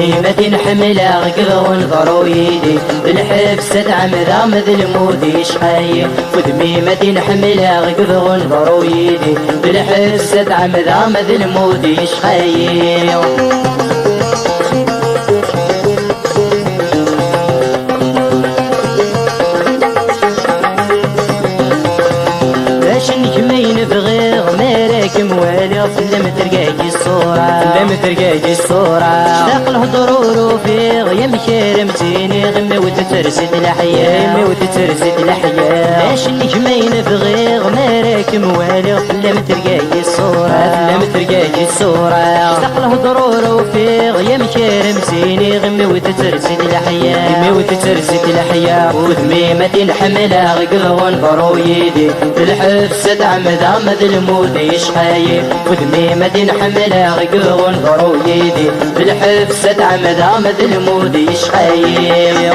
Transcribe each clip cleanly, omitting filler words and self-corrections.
ودميمة حملها قبغ ونظر ويدي بالحبسة عمدا مذلمودي شحي ودميمة حملها قبغ ونظر ويدي بالحبسة عمدا مذلمودي شحي موالي فلم ترقاكي الصورة فلم ترقاكي الصورة اشتاق الهضرور وفيغ يا مكرمتيني غمي وتترسد الحياة غمي وتترسد الحياة باش النجمين بغيغ ماراك موالي فلم ترقاكي الصورة فلم ترقاكي الصورة اشتاق الهضرور وفيغ يا مكرمتيني غمي وتترسد الحياة غمي وتترسد الحياة ودميمة حملها غقغ ونظر ويدي بالحبسة عمدا مذلمودي شحايب ودميمة حملها غقغ ونظر ويدي بالحبسة عمدا مذلمودي شحايب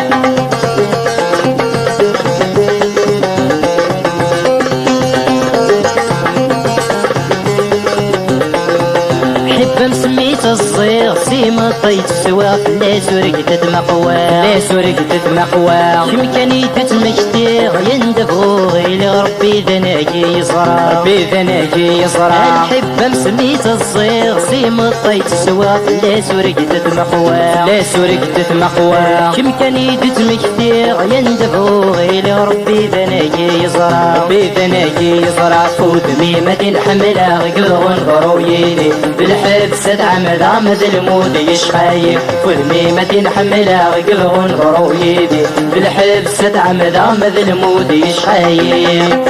مسميت الصيغ سيما طيت سواق لا سرقت مقوى لا سرقت مقوى شمكاني تتمشتيغ يندفو غير ربي ذناكي يصرا ربي ذناكي يصرا الحب مسميت الصيغ سيما طيت سواق لا سرقت مقوى لا سرقت مقوى شمكاني تتمشتيغ يندفو غير ربي ذناكي يصرا ربي ذناكي يصرا ودميمة حملها غقغ ونظر ويدي بالحبسة عمدا مذلمودي يشحايب ودميمة حملها غقغ ونظر ويدي بالحبسة عمدا مذلمودي يشحايب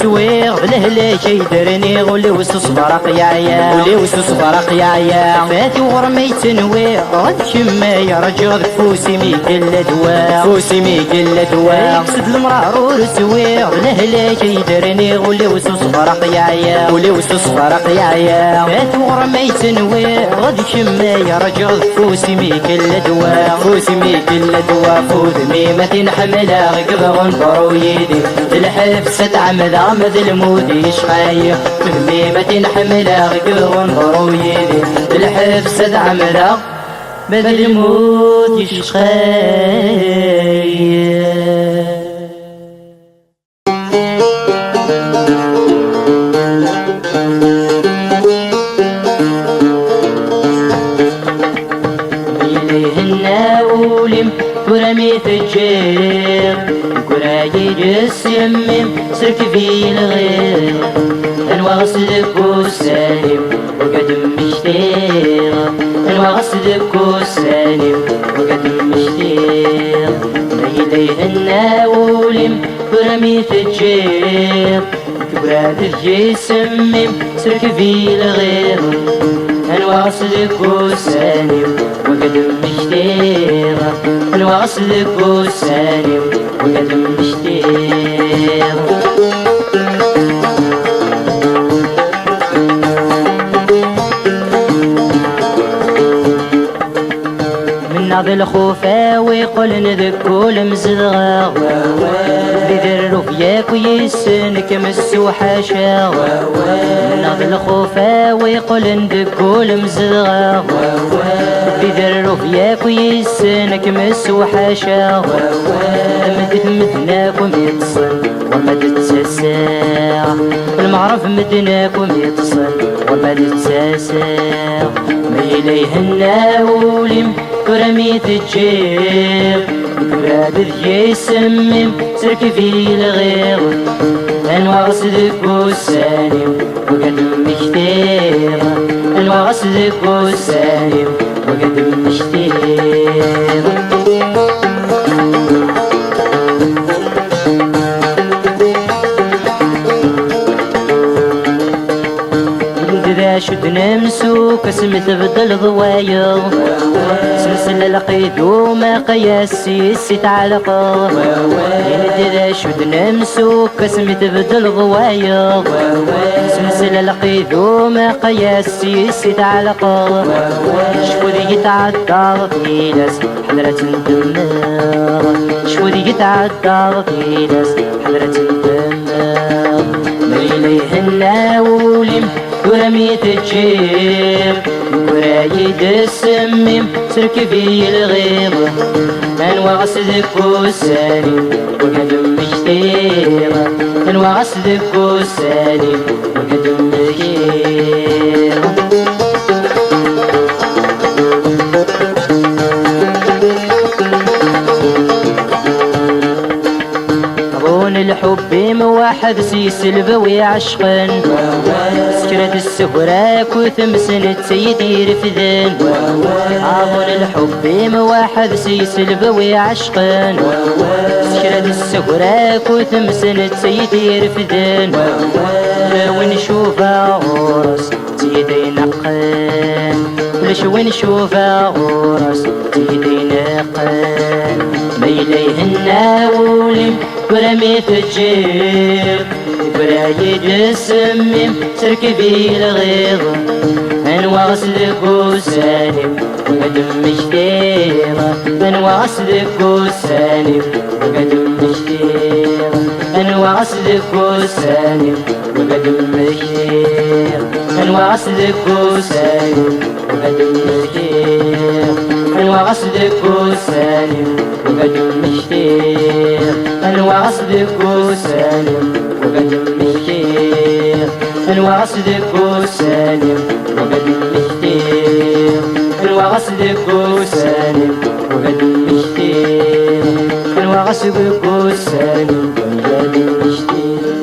سويغ بالهلاك يدرني غولي وسوس برق يعيا غولي وسوس برق يعيا فاتي ورمي تنويغ غد كما يرجغ فوسي ميكل دواء فوسي ميكل دواء يقصد المرارور سويغ بالهلاك يدرني غولي وسوس برق يعيا غولي وسوس برق يعيا فاتي ورمي تنويغ غد كما يرجغ فوسي ميكل دواء فوسي ميكل دواء ودميمة حملها غقغ ونظر ويدي بالحبسة عمدا مذلمودي يشحايب ودميمة حملها غقغ ونظر ويدي بالحبسة عمدا مذلمودي يشحايب ورمي تجير كراجي جس يمم سرك في الغير انواع صدق وسالم وقدم مشتير انواع صدق وسالم وقدم مشتير ليليه الناولم ورمي تجير كراجي جس يمم سرك في الغير انواع صدق وسالم وقدم مشتير انواع صدق وسالم وقدم مشتير من ناض الخوفا ويقول نذكو المزدغا بذر رفياك ويسنك مسو حاشا من ناض الخوفا ويقول نذكو المزدغا بذر رفياك ويسنك مسو حاشا مدت مدناكم يتصل وما تتساسا المعرف مدناكم يتصل وما تتساسا ما إليه الناولم ورمي تجيب كراد يسمم سرك في الغير انواع صدق وسالم وقدم مشتير انواع صدق وسالم وقدم مشتير شد نمسوك اسم تبدل ضوايا سلسلة لقيت وما قياسي السيت علقا إذا شدنا مسوك اسمي تبدل ضوايا سلسلة القيدو ما قياس سيسي تعلقا شكودي يتعدى في ناس حضرة الدماغ شكودي يتعدى في ناس حضرة الدماغ ما إليه الناولم ورمي تجيب ورايد السميم تركبي الغيظ أنواع غسدك والسالم وقدم مشتيرة أنواع غسدك والسالم وقدم مشتيرة الحب موحد سيس البوي عشقا سكرة السهرة كوثمسن تسيدي رفذن عظن الحب موحد سيس البوي عشقا سكرة السهرة كوثمسن تسيدي رفذن لو نشوفها غرس تيدي نقن كلش وين نشوفها غرس تيدي نقن ما إليه الناولم ورمي في الجيب برايد السميم تركبي الغيظ أنواع غسلك والسالم وقدم مشتيرة أنواع غسلك والسالم وقدم مشتيرة أنواع غسلك والسالم وقدم مشتيرة أنواع غسلك والسالم وقدم مشتيرة أنواع غسلك والسالم وقدم مشتيرة أنواع غسلك والسالم وقدم مشتيرة أنواع غسلك والسالم وقدم مشتيرة أنواع غسلك والسالم وقدم مشتيرة أنواع غسلك والسالم وقدم مشتيرة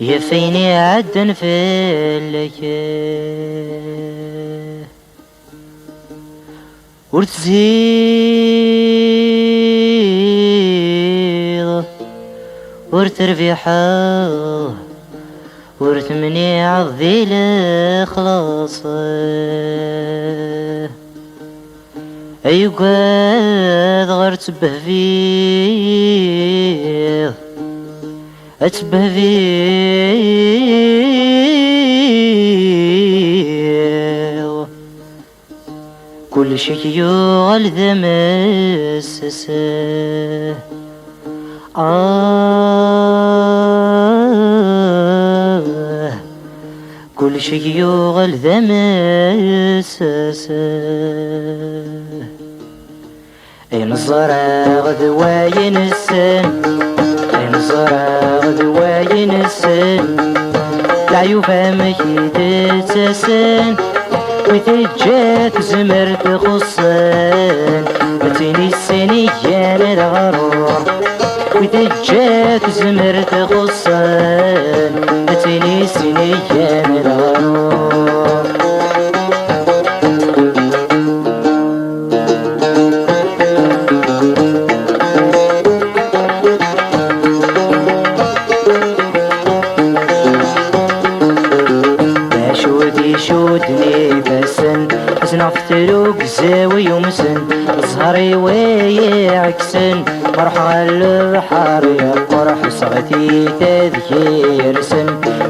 يا فيني عدن في الليل ورتزيد ورترفيحه ورتمني عضيل خلاصه أيقاد غير تبه فيه أتبه فيه كل شي يغل ذمسسه كل شي يغل ذمسسه إن صرغ ذواين السن إن صرغ ذواين السن لا يفهمك تتسن وتجات زمر تخصن بتني السنيان الغرور وتجات زمر تخصن بتني السنيان الغرور شودني بسن نفتروك زاوي ومسن صهري ويعكسن فرح البحر يا قرح صغتي تذكير سن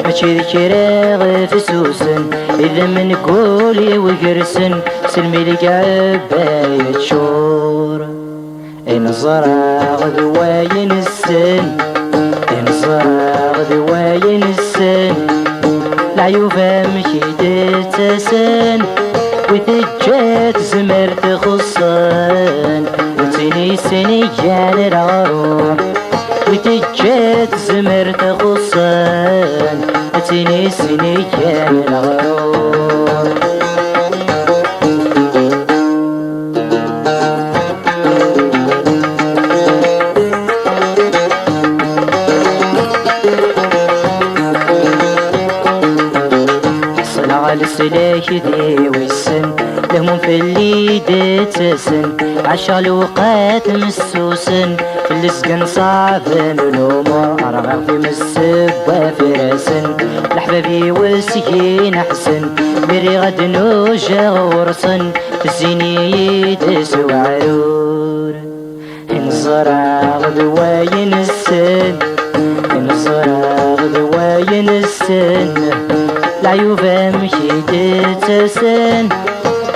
ماشي ذكرى غفسوسن إذا من قولي وقرسن سلمي لك عباية شور إن صراغ ذواين السن إن صراغ ذواين السن لا يفهم شي تتسن وتجات زمر تخصن وتني سنيان العروح وتجات زمر تخصن وتني سنيان العروح السلاك ذي والسن لهم في الليد تسن عشا الوقات مسوسن في السكن صعبن والامور ارغب في مسب وفرسن لحبابي والسكين احسن مري غد نوجه غورسن في الزينيد سوعرور انصرا غدواين السن انصرا غدواين السن العيوب مشي تتسن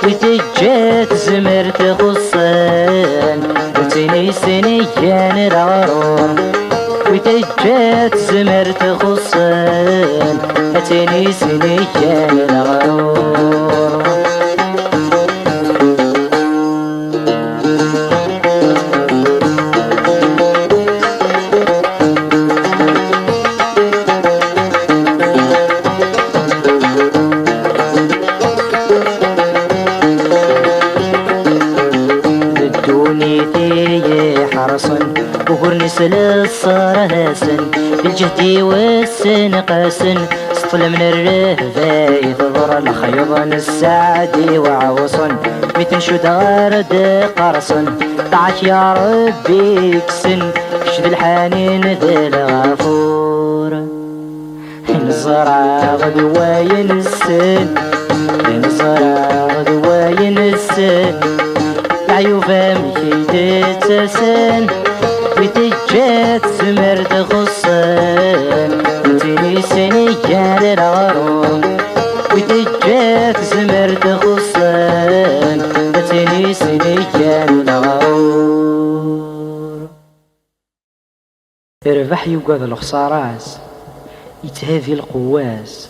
وتجات زمر تغصن وتني سنيان العرور وتجات زمر تغصن وتني سنيان العرور وقرنس للصار هاسن بالجهد والسن قاسن سطل من الرهبة يتضر الخيض السعد وعوصن متنشد غارد قرصن طعش يا ربي كسن كشد الحنين ذي الغفور نزرع غدواين السن نزرع غدواين السن العيوب مشي تتسن وتجات سمر تغصن وتني سنيان العروم وتجات سمر تغصن وتني سنيان العروم الربح يوقظ الخسارات يتهافي القواس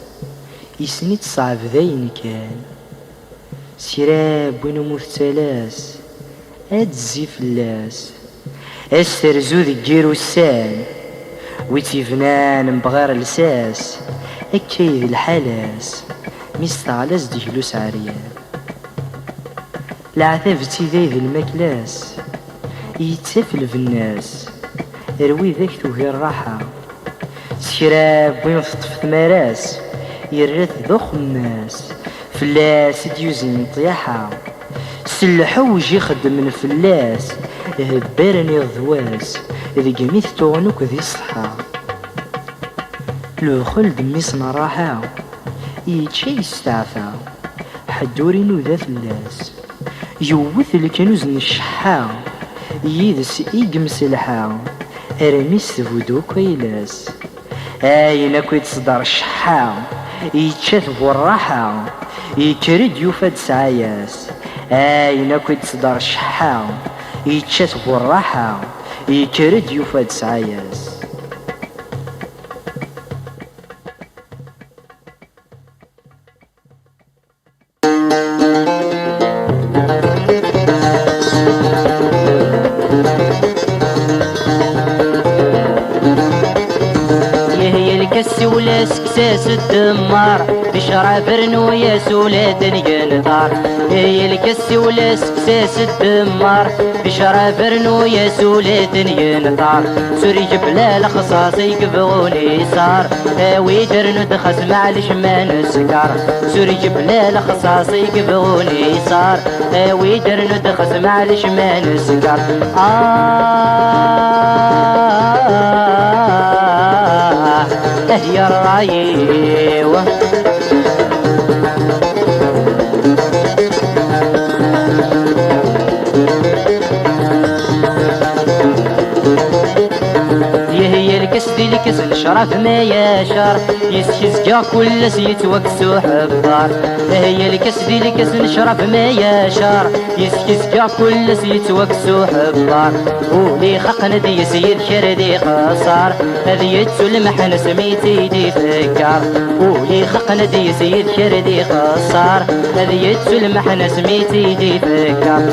يسني تصعب ذين كان سراب ونموت ثلاث أتزي فلاس استرزو ذي الجيروسان ويتيفنان بغير لساس أكيد الحلاس مستعلس ديجلوس عريان العثافتي ذي المكلاس يتسفل في الناس روي ذاك توهي الراحة سكراب وينفط في ثماراس يرث ذوخ الناس فلاس ديوزن طياحة سلحو وجي خدم من فلاس هبارني الضواس إذا قميت تغنوك ذي صحا لو خلد ميسنا راحا يتشي يستعفى حدورينو ذا فلاس يوث الكنوز الشحا يدس إيقمس الحا أرميس تفودو كويلاس أين أكو يتصدر الشحا يتشاف الراحة يكرد يوفد سعياس أين أكو يتصدر الشحا يتشاف الراحة يكرد يوفد سعياس سكساس الدمار بشراب رنويا سولاد نقنطار هي الكسي ولا سكساس الدمار بشراب رنويا سولاد نقنطار سوري جبلال خصاصي يقبغوني صار ويدر ندخس معلش ما نسكر سوري جبلال خصاصي يقبغوني صار ويدر ندخس معلش ما نسكر يا الرايوة هي الكسد الكس الشرف ما يشار يسكزكا كل سيت وكسو حبار هي الكسد الكس الشرف ما يشار يسكزكا كل سيت وكسو حبار ولي خقن دي سيد شردي خسار هذي يتسلمحن سميتي دي فكار ولي خقن دي سيد شردي خسار هذي يتسلمحن سميتي دي فكار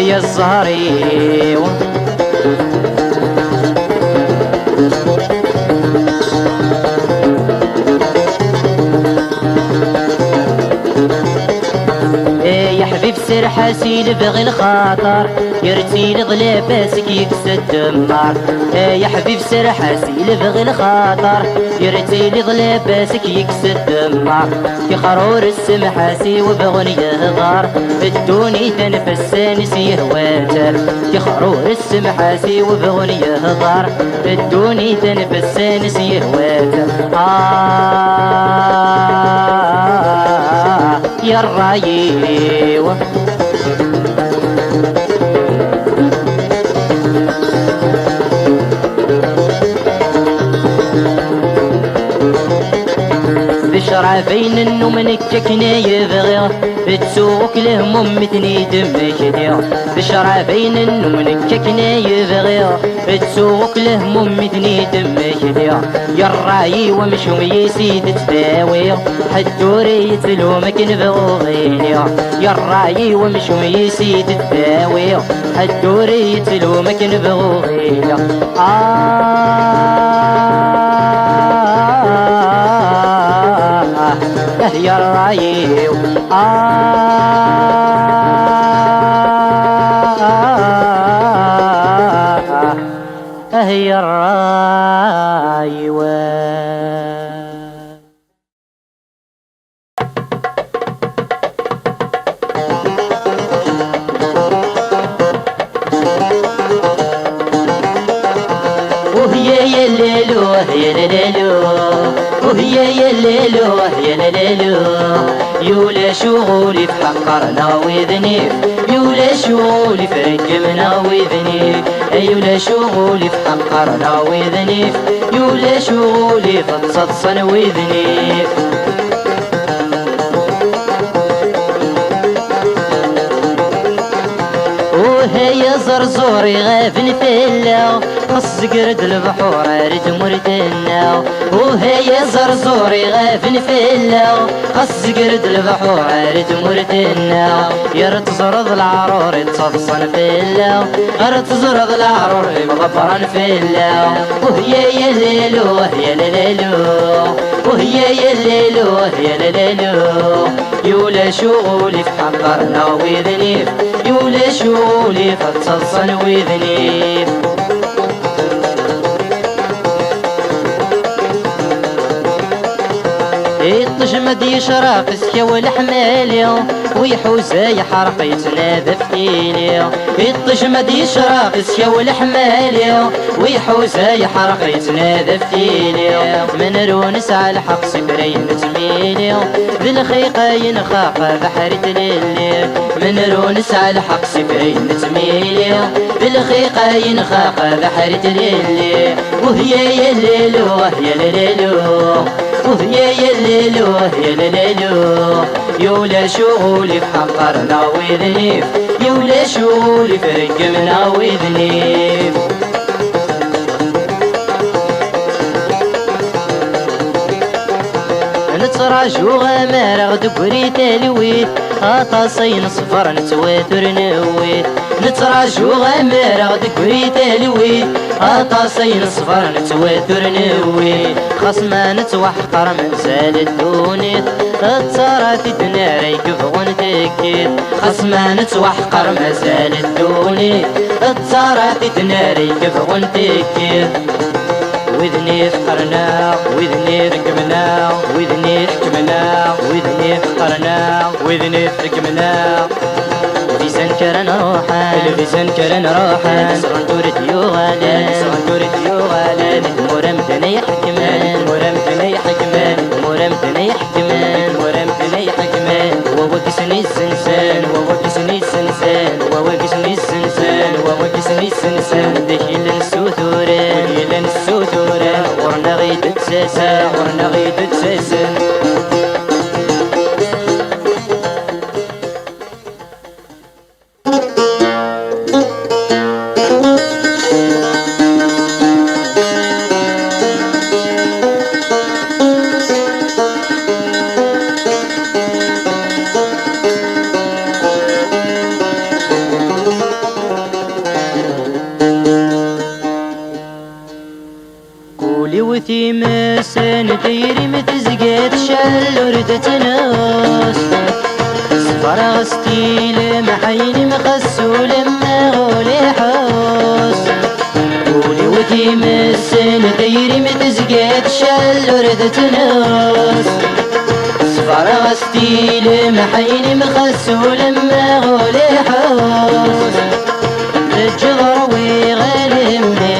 هي الزهري يا حبيب سرح حاسيل بغي الخاطر يرتيل ظلاباسك يكسد الدمار. يا حبيب سر حاسيل بغي الخاطر يرتيل ظلاباسك يكسد الدمار. كي خرور السمحاسي وبغنيه غار الدوني تنفس نسيه واتر. كي خرور السمحاسي وبغنيه غار الدوني تنفس نسيه واتر. يا الرايوة بشرع بين النوم نككنا يبغي تسوق الهموم مثني دمك ديا. بشرع بين النوم نككنا يبغي تسوق الهموم مثني دمك ديا. يا الراي ومشوم يسيد تداوي حدوري تلومك نبغو غينيا. يا الراي ومشوم يسيد تداوي حدوري تلومك نبغو غينيا. يا الرايو يا الرايو. وهي يا الليلو يا الليلو وهي يا الليلو يا الليلو. يولا شغولي في حقرنا وذنيف يولا شغولي في رقمنا وذنيف. يولا شغولي في حقرنا وذنيف يولا شغولي في تصصن وذنيف. وهي زرزوري غافن فيلا خص قرد البحور رد مردنا. وهي زرزوري غافن فيلا خص قرد البحور رد مردنا. يا تزرد العرور تصصن فيلا غير تزرد العرور مغفرا فيلا. وهي يا ليلو يا ليلو وهي يا ليلو يا ليلو. يولا شغولي في حقرنا وذنيف يولا شغولي في تصصن وذنيف. الطجمد يشرق سكا والحمالي ويحوزا يحرق يتنادى في ايلي. الطجمد يشرق سكا والحمالي ويحوزا يحرق يتنادى في ايلي. من رونس على الحق سبرين تميلي بالخيقة ينخاق بحر تليلي. من رونس على الحق سبرين تميلي بالخيقة ينخاق بحر تليلي. وهي يا الليلو يا الليلو وهي يا الليلو يا الليلو. يولا شغولي في حقرنا وذنيف يولا شغولي في رقمنا وذنيف. نتراجو غمار غدقري تلويت طاسين صفر نتواتر نويت. نتراجو غمار غدقري تلويت طاسين صفر نتواتر نويت. خاص ما نتوحقر مازال الدونيت تصارات دناري كفغن تكيت. خاص ما نتوحقر مازال الدونيت تصارات دناري كفغن تكيت. وذني فقرنا وذني ركبنا وذني حكمنا وذني فقرنا وذني ركبنا. لفيسان كرن روحان لفيسان كرن روحان سرن تورد يوغالان سرن تورد يوغالان. مرمتنا يحكمان مرمتنا يحكمان مرمتنا يحكمان مرمتنا يحكمان. ووكسني السنسان ووكسني السنسان ووكسني السنسان ووكسني السنسان. دخيل السوثوران دخيل السوثوران ورنا غيد تساسا ورنا غيد تساسا. وثي مسان ديري متزقات شال وردة ناس فرغ ستيل محين مخسول مغولي حوس ولي ودي مسن ديري متزقات شل ورد تنوس فرغ ستيل محين مخسول مغولي حوس الجذر ويغلمني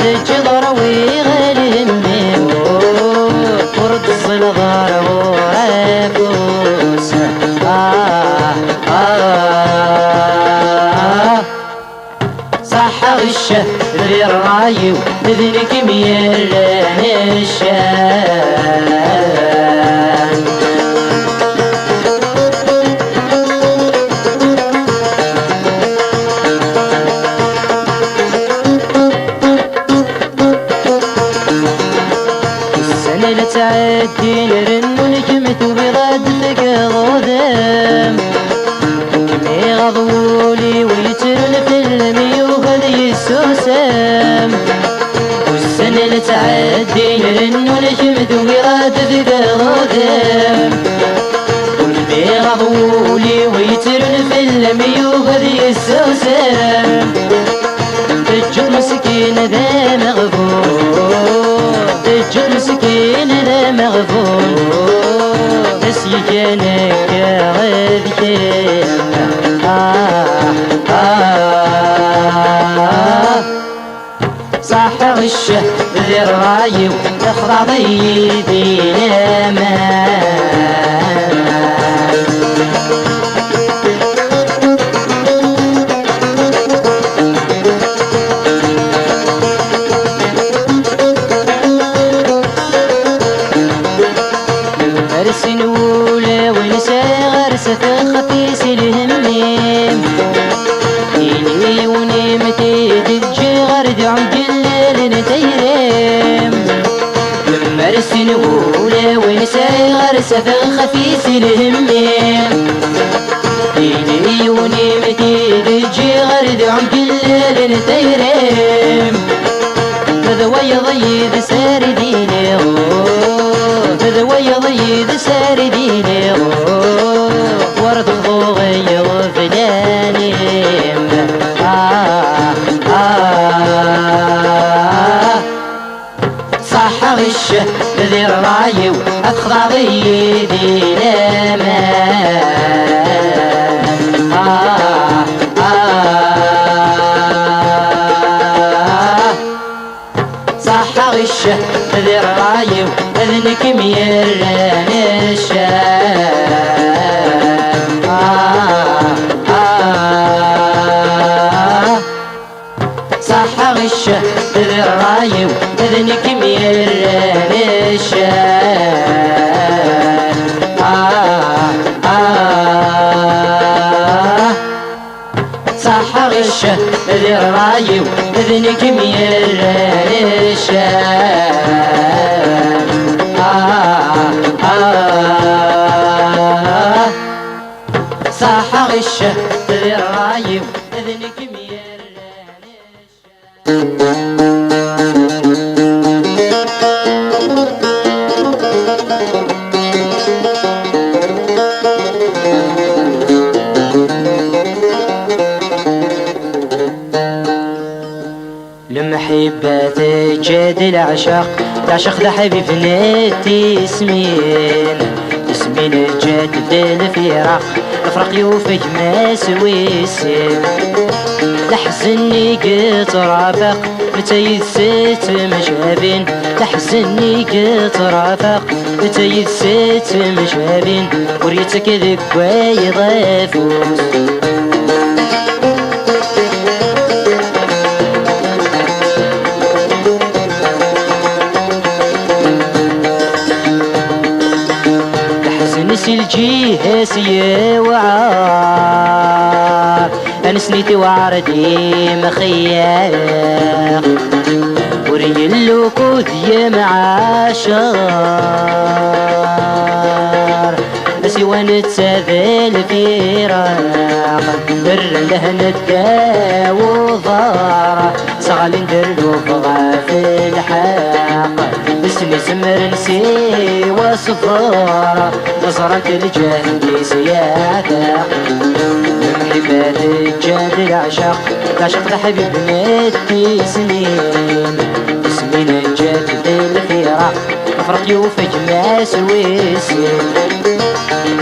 الجذر ويغلمني ورد الصلغار ورابوس صح غشه ذي الرايو ذنك ميلان الشام تعدي نرن ونجمت وبغاد فقض ذم كمي غضولي ويترن في الميوخ ذي السوسام والسنة تعدي نرن ونجمت وبغاد فقض ذم كمي غضولي ويترن في الميوخ ذي السوسام تجد مسكين ذا مغفور تجد مسكين ذا مغفور نسيجانك غير صح غشه ذي الرايو تخضع ضيدي الامان سنولة ونسى غرسة خفيس الهميم إلي ونمتي تجي غرد عند الليل نتيرم لما سنولة ونسى غرسة خفيس الهميم إلي ونمتي تجي غرد عند الليل نتيرم هذا ويضيد سارديني هذا ويضيد سارديني ورد ضوغي وفلاني صح غشه ذي الرايو أخضع ضيدي لامان صح غشه ذي الرايو اذنك ميران الشام صح غشه ذي الرايو اذنك ميران الشام صح غشه ذي الرايو اذنك ميران الشام صح غشه ذي الرايو اذنك ميران الشام لمحبات جاد العشاق تعشق ذا حبيب نتي اسمين جاد الفراق الفرق يوفق ما سويسين تحزني قط رافق متى يدسيت مشابين تحزني قط رافق متى يدسيت مشابين وريتك ذك ويضافوس نسي الجيه سيا وعار أنا سنيتي وعردي مخياق وري اللوكود يا معاشر نسي ونتساذل في راق درله ندا وضار صغال ندرلو بغا في الحاق بس نسمر نسي صفارة نصرة الجهل سيادة محبات الجاد العشق العشق لحبيب ندي سنين سنين الجاد بالفراق فرق يوفك ما سويسين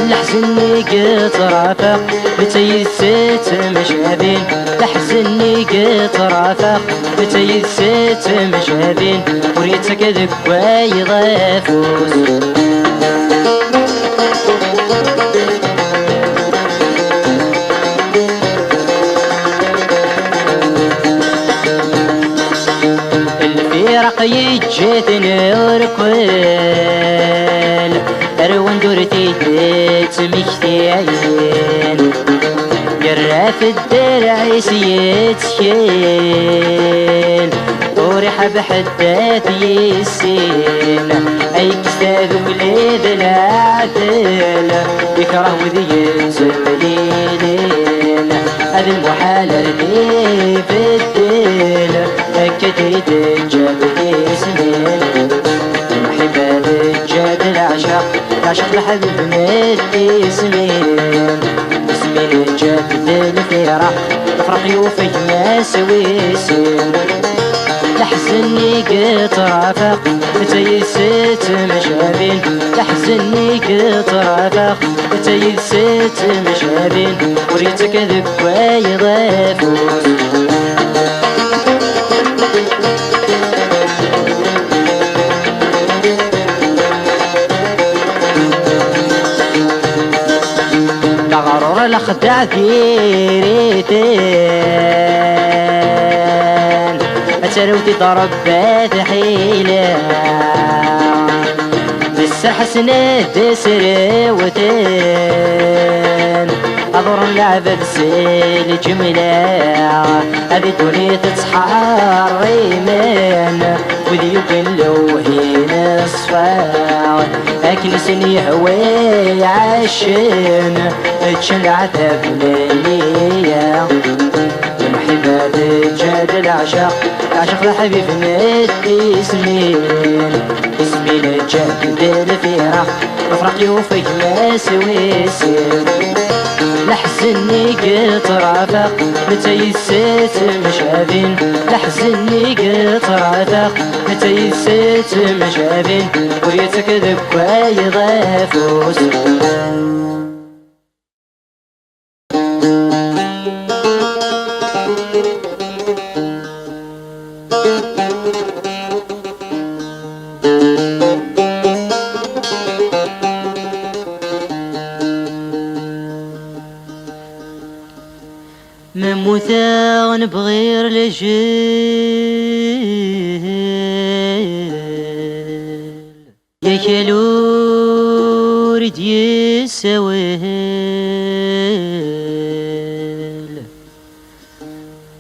لحزني قد رافق بتيسيت مشابين لحزني قد رافق بتيسيت مشابين وريتك ذكوى يضافوز الفرق يجيتني وركويل اروان دورتي تمشتيين جراف الدرع سيتشين وريحة بحدات يسين اي كستاذ وليد العدل يكره وذي زمليلين هذا المحال اللي بدل اكديد الجبل سنين محبة الجاد العشق العشق لحبيب ندي سمين سمين الجاد الفرح تفرق يوفك ما سويسين لحزني قد رافق بتيسيت مشابين لحزني قد رافق بتيسيت مشابين وريتك ذكوى يضافوز لغرور الخدع ديريتين أتروتي ضرب حيلة بالسرح سند سروتين أضر اللعبة بسيل جملة هذه الدنيا تتحار ريمان وذي يقلوهين الصفار أكنسني هواي عشان تشن عذاب ليليا محبة الجاد العشق العشق لحبيب ندي سمين سمين الجاد الفراق مفرق يوفك ما سويسين لحزني قد رافق متيسيت مشابين لحزني قد رافق متيسيت مشابين وريتك ذكوى يضافوس مموثان بغير لجيل يكلور دي سويل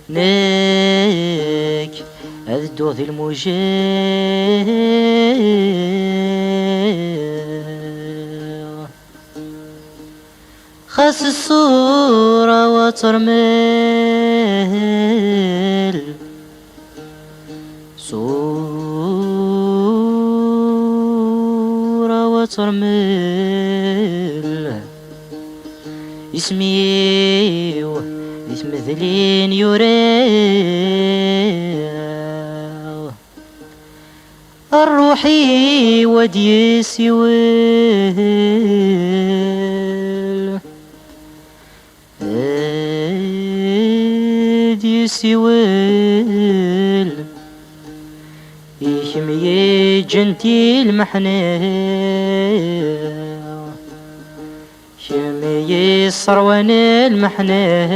نيك أذدو ذي المجيل خاس الصورة وترميل صورة وترميل اسمي اسم ذلين يوريل الروحي ودي سويل دي سويل يحمي جنتي المحنة شمي الصروان المحنة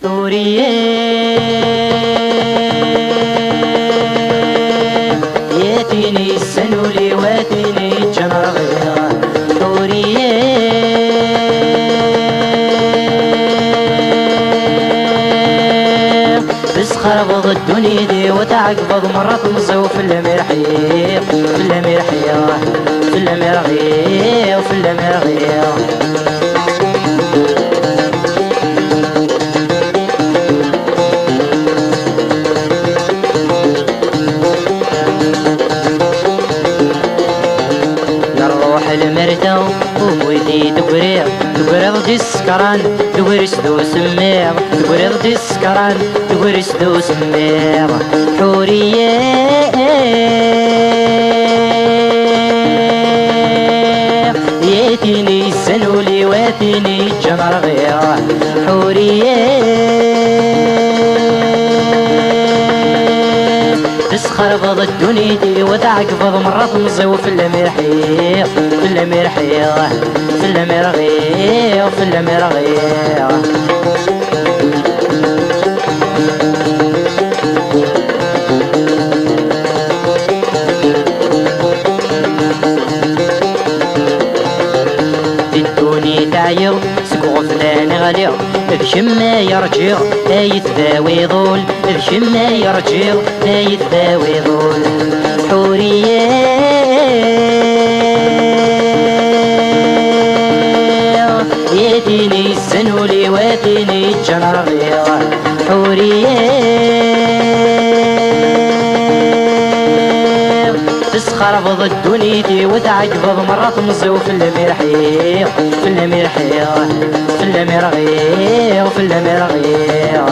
ثورية ياتيني السنولي واتيني الجمر غيرها ثورية خربض الدنيا دي وتعقبض مرات مصو في المرحية في المرحية في المرحية وفي المرحية السكران تورس ذو سمير تورد السكران تورس ذو سمير حورية ياتيني السنولي واتيني الجمر غير حورية تسخر بض الدنيا وتعقبض مرة تمزو في المرحيق في المرحيق في المرغيق في المرغيق الدنيا تعير سقوف لا نغلير بشم ما يرجع يتداوي ظول بشم ما يرجع يتداوي ظول حورية ياتيني السنولي واتيني الجنر غير حورية تسخر بض الدنيا وتعقبض مرة تمزو في المرحيق في المرحيق في المرغيق في المرغيق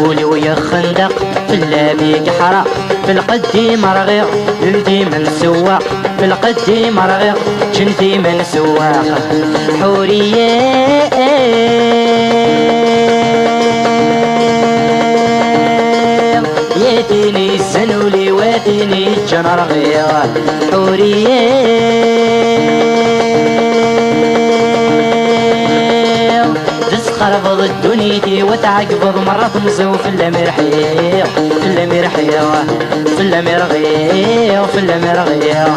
قولوا يا خندق في اللابيك حرق في القدي مرغيق جنتي من سواق في القدي مرغيق جنتي من سواق حورية ياتيني السنولي واتيني الجنر غير حورية تسخر بض الدنيا وتعقبض مرة تمزو في المرحيق في المرحيق في المرغيق في المرغيق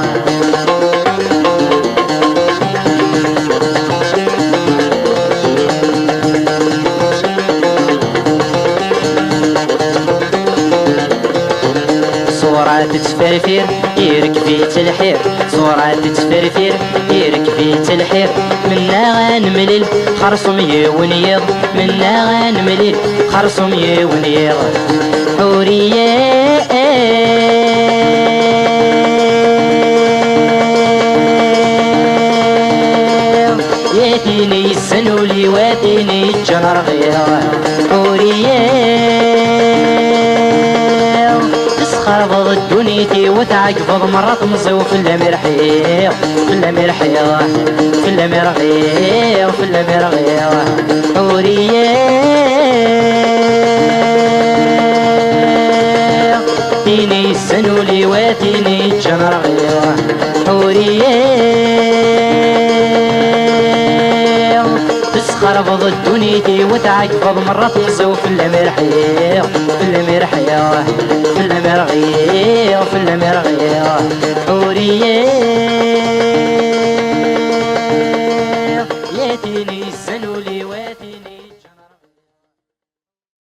صورة تتفرفر يركبي الحير صورة تتفرفر يركبي الحير منا غنملل خرصم يونيض منا غنملل خرصم يونيض حورية ياتيني السنولي واتيني الجنر غير حورية تسخر بض الدنيا وتعقبض مرة تمزو في المرحيق في المرحيق في المرغيق في المرغيق حورية تيني السنولي واتيني الجنر غير حورية تسخر بض الدنيا وتعقبض مرة تمزو في المرحيق